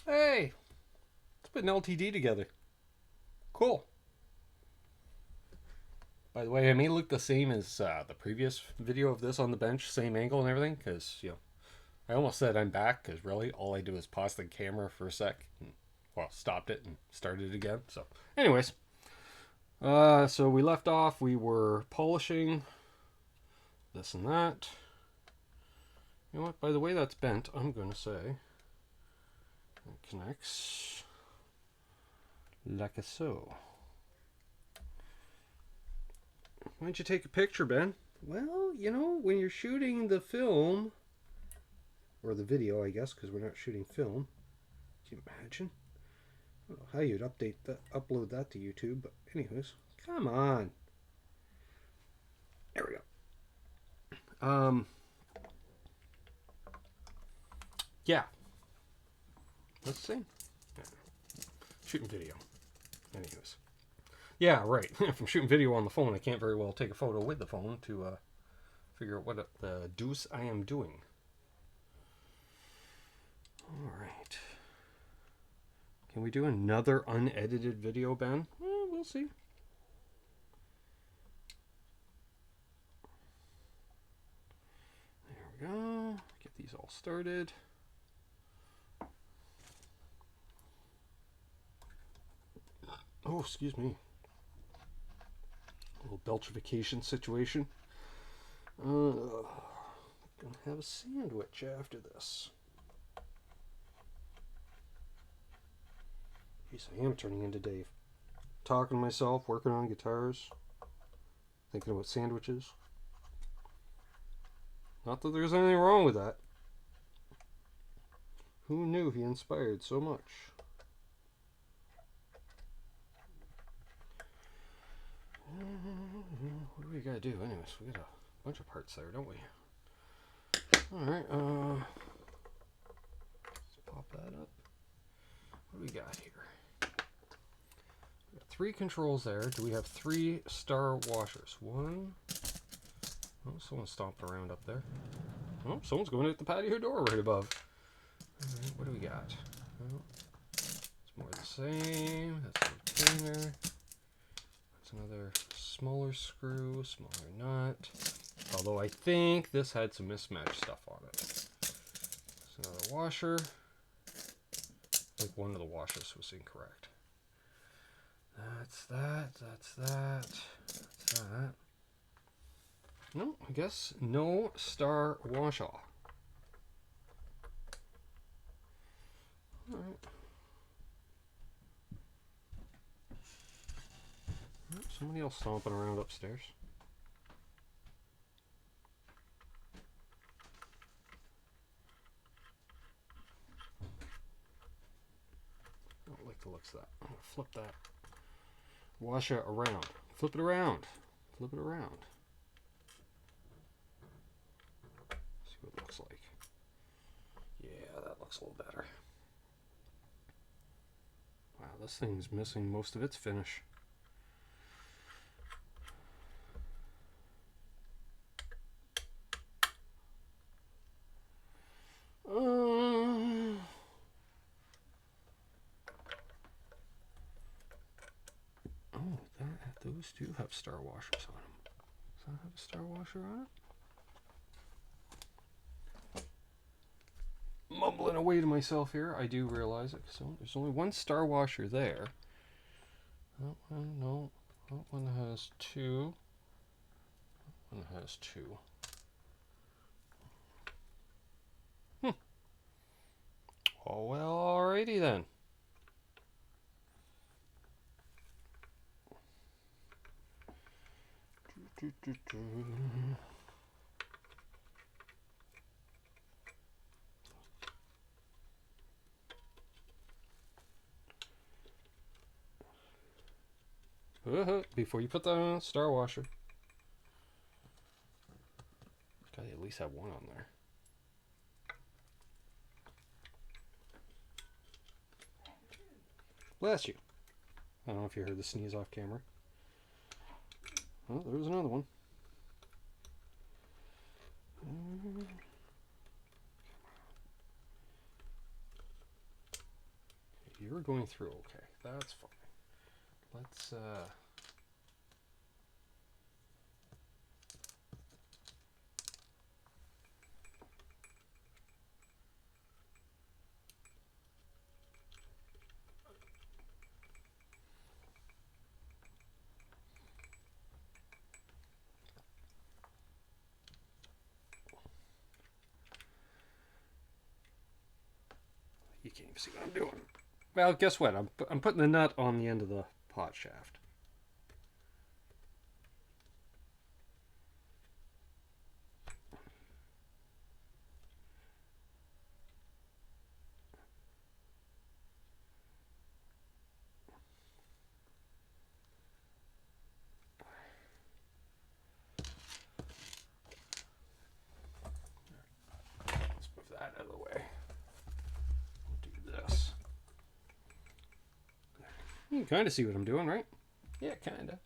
Hey, let's put an LTD together. Cool. By the way, I may look the same as the previous video of this on the bench, same angle and everything, because, I almost said I'm back, because really, all I do is pause the camera for a sec, and, well, stopped it and started it again. So, anyways, so we left off, we were polishing this and that. You know what, by the way that's bent, I'm going to say it connects like so. Why don't you take a picture, Ben? Well, when you're shooting the film, or the video, I guess, because we're not shooting film. Can you imagine? I don't know how you'd upload that to YouTube, but anyways, come on. There we go. Yeah. Let's see. Yeah. Shooting video. Anyways. Yeah, right. If I'm shooting video on the phone, I can't very well take a photo with the phone to figure out what the deuce I am doing. Alright. Can we do another unedited video, Ben? Well, we'll see. There we go. Get these all started. Oh, excuse me. A little belchification situation. Gonna have a sandwich after this. Jeez, I am turning into Dave. Talking to myself, working on guitars, thinking about sandwiches. Not that there's anything wrong with that. Who knew he inspired so much? What do we gotta do? Anyways, we got a bunch of parts there, don't we? Alright, let's pop that up. What do we got here? We got 3 controls there. Do we have 3 star washers? 1. Oh, someone stomped around up there. Oh, someone's going at the patio door right above. Alright, what do we got? Oh, it's more the same. That's a retainer. That's another smaller screw, smaller nut. Although I think this had some mismatched stuff on it. There's another washer. I think one of the washers was incorrect. That's that, that's that, that's that. No, I guess no star washer. Alright. Somebody else stomping around upstairs. I don't like the looks of that. I'm going to flip that washer around. Flip it around. Flip it around. See what it looks like. Yeah, that looks a little better. Wow, this thing's missing most of its finish. Those do have star washers on them. Does that have a star washer on it? Mumbling away to myself here. I do realize it. So there's only 1 star washer there. That one, no. That one has 2. That one has 2. Oh, well, alrighty then. Before you put the star washer, gotta at least have 1 on there. Bless you. I don't know if you heard the sneeze off camera. Oh, there was another one. you're going through okay. That's fine. Let's you can't even see what I'm doing. Well, guess what? I'm putting the nut on the end of the pot shaft. Let's move that out of the way. We'll do this. You can kind of see what I'm doing, right? Yeah, kind of.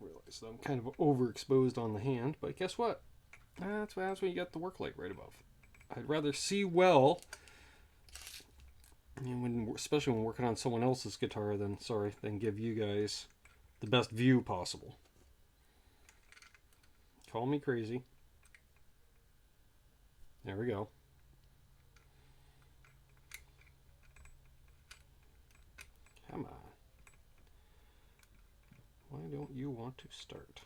Realize that I'm kind of overexposed on the hand, but guess what? That's when you got the work light right above. I'd rather see well, especially when working on someone else's guitar, than give you guys the best view possible. Call me crazy. There we go. Come on. Why don't you want to start?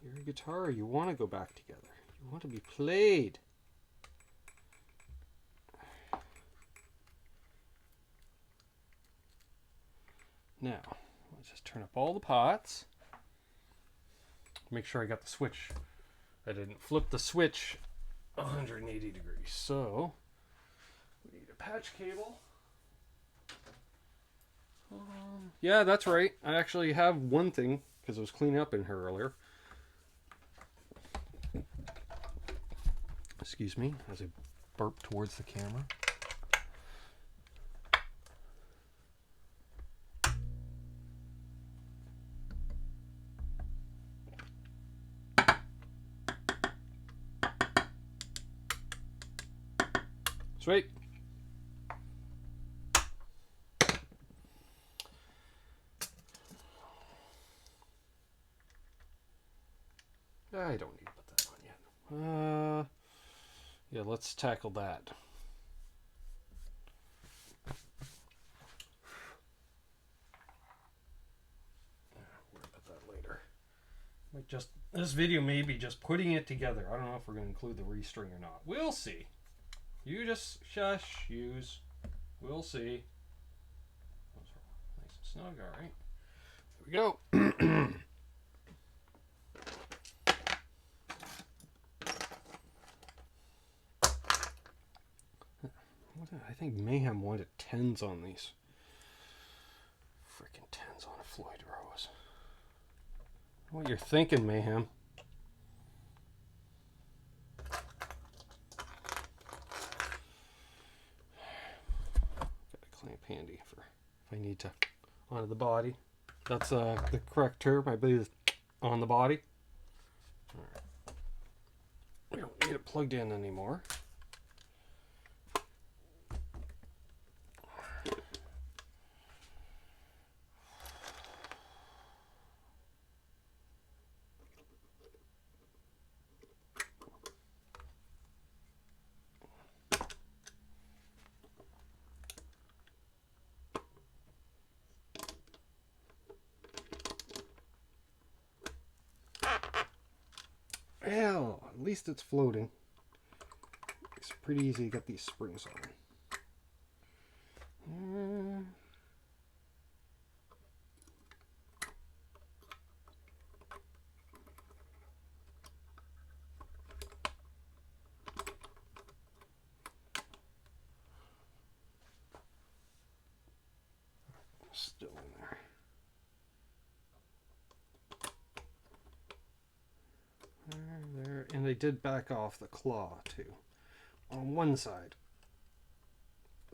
You're a guitar. You want to go back together. You want to be played. Now, let's just turn up all the pots. Make sure I got the switch. I didn't flip the switch 180 degrees. So, we need a patch cable. Yeah, that's right. I actually have one thing because I was cleaning up in here earlier. Excuse me as I burp towards the camera. Sweet. I don't need to put that on yet. Yeah, let's tackle that. Worry about that later. This video may be just putting it together. I don't know if we're going to include the restring or not. We'll see. You just shush, use. We'll see. Nice and snug, all right. There we go. I think Mayhem wanted 10s on these. Freaking 10s on a Floyd Rose. What you're thinking, Mayhem? Got a clamp handy for if I need to onto the body. That's the correct term, I believe, is on the body. All right. We don't need it plugged in anymore. Well, at least it's floating. It's pretty easy to get these springs on. they did back off the claw too. On one side.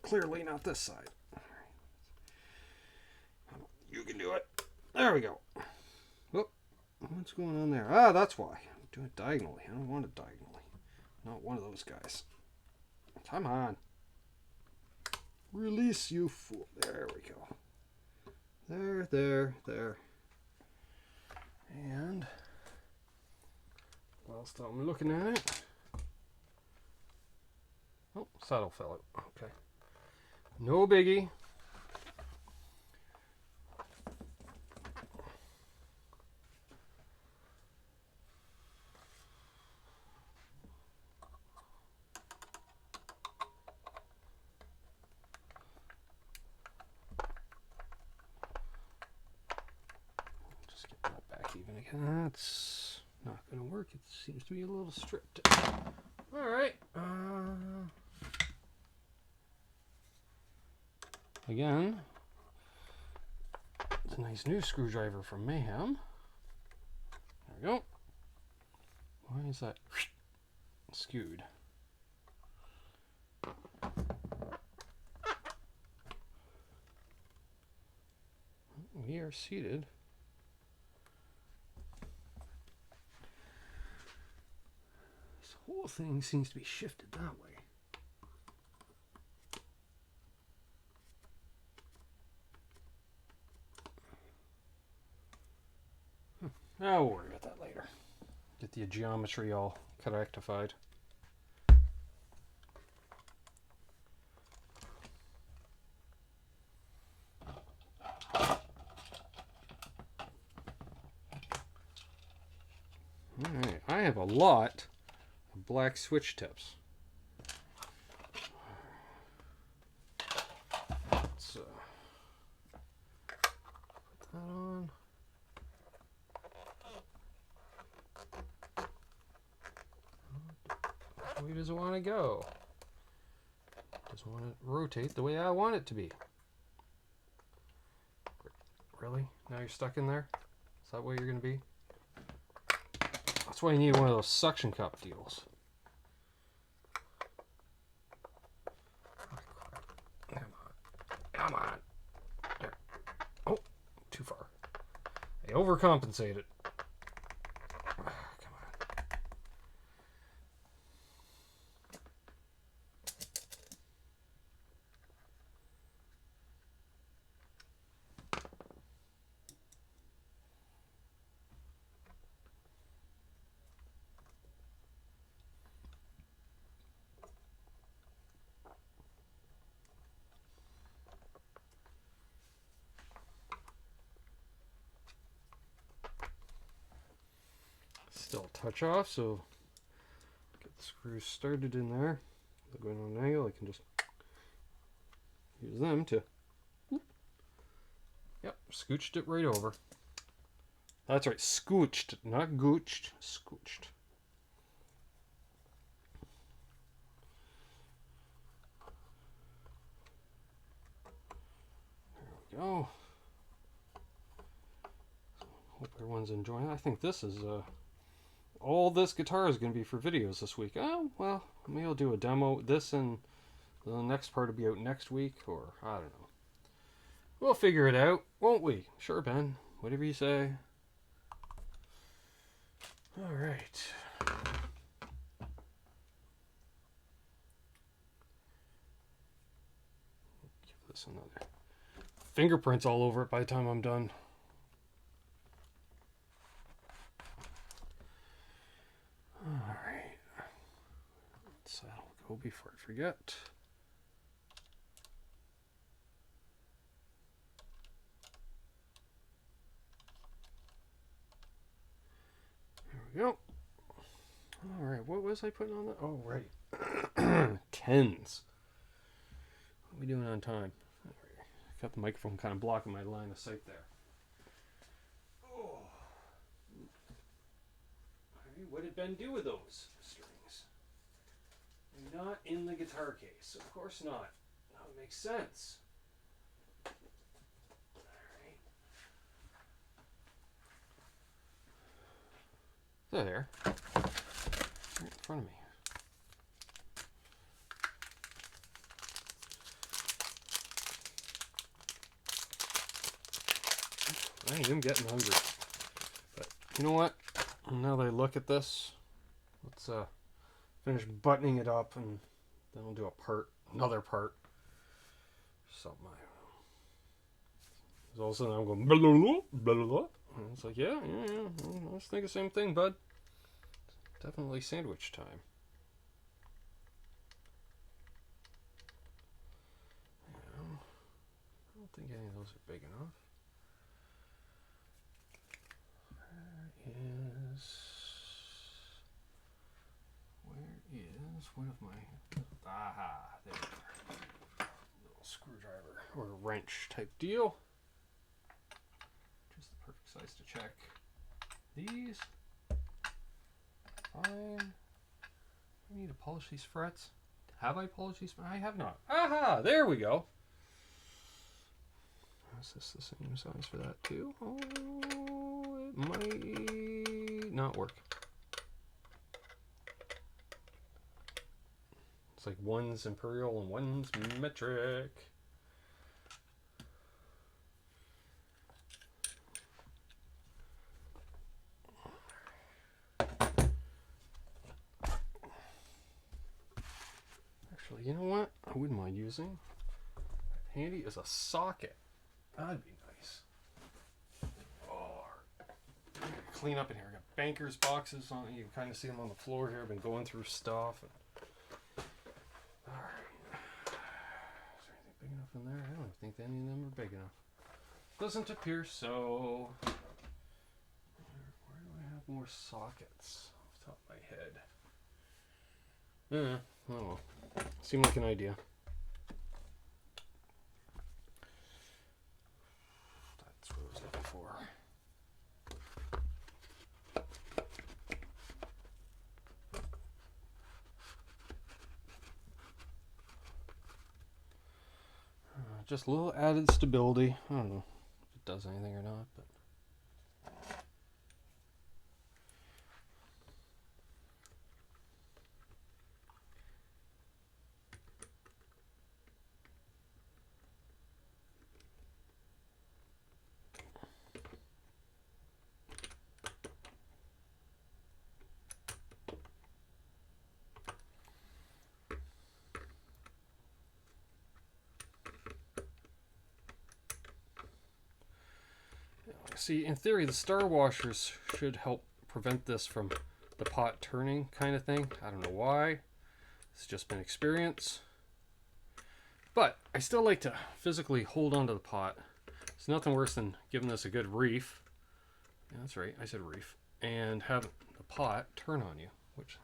Clearly not this side. You can do it. There we go. Oh, what's going on there? Ah, that's why. I'm doing it diagonally. I don't want it diagonally. Not one of those guys. Come on. Release, you fool. There we go. There. And whilst I'm looking at it, oh, saddle fell out. Okay, no biggie. That's not going to work. It seems to be a little stripped. All right. Again, it's a nice new screwdriver from Mayhem. There we go. Why is that skewed? We are seated. Whole thing seems to be shifted that way. I'll worry about that later. Get the geometry all rectified. Alright, I have a lot black switch tips. Let's put that on. Where does it want to go? Doesn't want to rotate the way I want it to be. Really? Now you're stuck in there? Is that where you're going to be? That's why you need one of those suction cup deals. Come on. There. Oh, too far. I overcompensated. Come on. Still a touch off, so get the screws started in there. They're going on an angle, I can just use them to, yep, scooched it right over. That's right, scooched, not gooched, scooched. There we go. Hope everyone's enjoying it. I think this is all this guitar is going to be for videos this week. Oh, well, maybe I'll do a demo. This and the next part will be out next week, or I don't know. We'll figure it out, won't we? Sure, Ben. Whatever you say. All right. Give this another. Fingerprints all over it by the time I'm done. Alright, that'll go before I forget. There we go. Alright, what was I putting on that? Oh, right. Tens. What are we doing on time? Got the microphone kind of blocking my line of sight there. Oh. What did Ben do with those strings? They're not in the guitar case. Of course not. That would make sense. Alright. So there. front of me. I am getting hungry. But you know what? Now that I look at this, let's finish buttoning it up, and then we'll do another part. Something, I don't know. All of a sudden I'm going blah, blah, blah, blah, blah. And it's like, yeah, I was thinking the same thing, bud. Definitely sandwich time. Yeah, I don't think any of those are big enough. Where is one of my, there we are. Little screwdriver or wrench type deal. Just the perfect size to check these. Fine. I need to polish these frets. Have I polished these? I have not. Aha! There we go. Is this the same size for that too? Oh, it might not work. It's like one's imperial and one's metric. Actually, you know what? I wouldn't mind using. Handy is a socket. That'd be nice. Oh, clean up in here. I got bankers boxes on. You can kind of see them on the floor here. I've been going through stuff. All right. Is there anything big enough in there? I don't think any of them are big enough. Doesn't appear so. Where do I have more sockets off the top of my head? Yeah. Oh well. Seemed like an idea. That's what I was looking for. Just a little added stability. I don't know if it does anything or not, but. See, in theory, the star washers should help prevent this from the pot turning kind of thing. I don't know why. It's just been experience. But I still like to physically hold onto the pot. It's nothing worse than giving this a good reef. Yeah, that's right, I said reef. And have the pot turn on you, which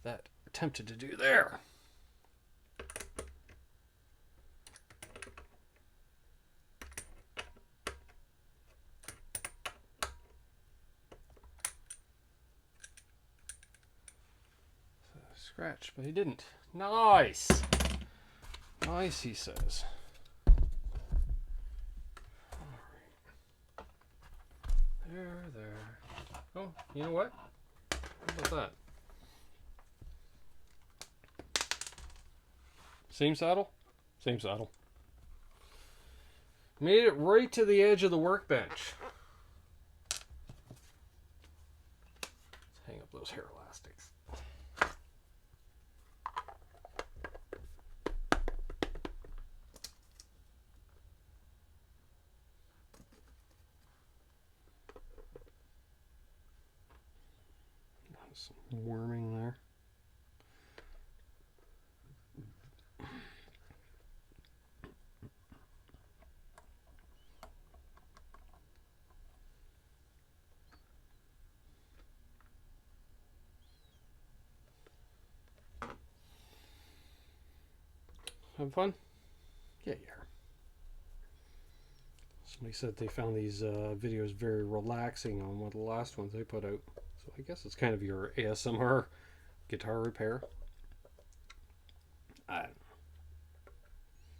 that attempted to do there. Scratch, but he didn't. Nice! Nice, he says. Alright. There. Oh, you know what? How about that? Same saddle? Same saddle. Made it right to the edge of the workbench. Let's hang up those hair elastics. Some worming there. Having fun? Yeah, you are. Somebody said they found these videos very relaxing on one of the last ones they put out. So I guess it's kind of your ASMR guitar repair. I don't know.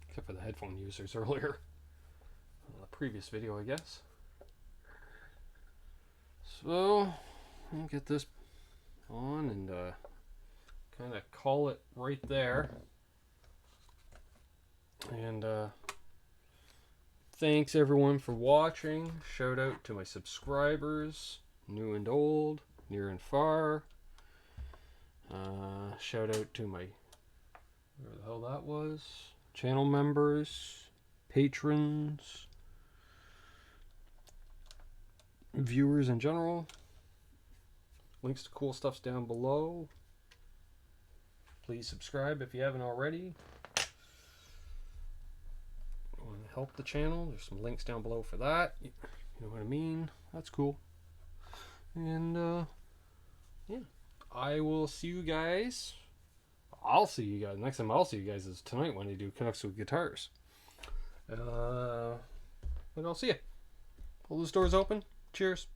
Except for the headphone users earlier. On the previous video, I guess. So, I'll get this on and kind of call it right there. And thanks everyone for watching. Shout out to my subscribers, new and old, near and far. Shout out to my, where the hell that was, channel members, patrons, viewers in general. Links to cool stuff's down below. Please subscribe if you haven't already. Want to help the channel? There's some links down below for that. You know what I mean? That's cool. And yeah, I will see you guys. I'll see you guys. Next time I'll see you guys is tonight when I do Connects with Guitars. But I'll see you. Pull the doors open. Cheers.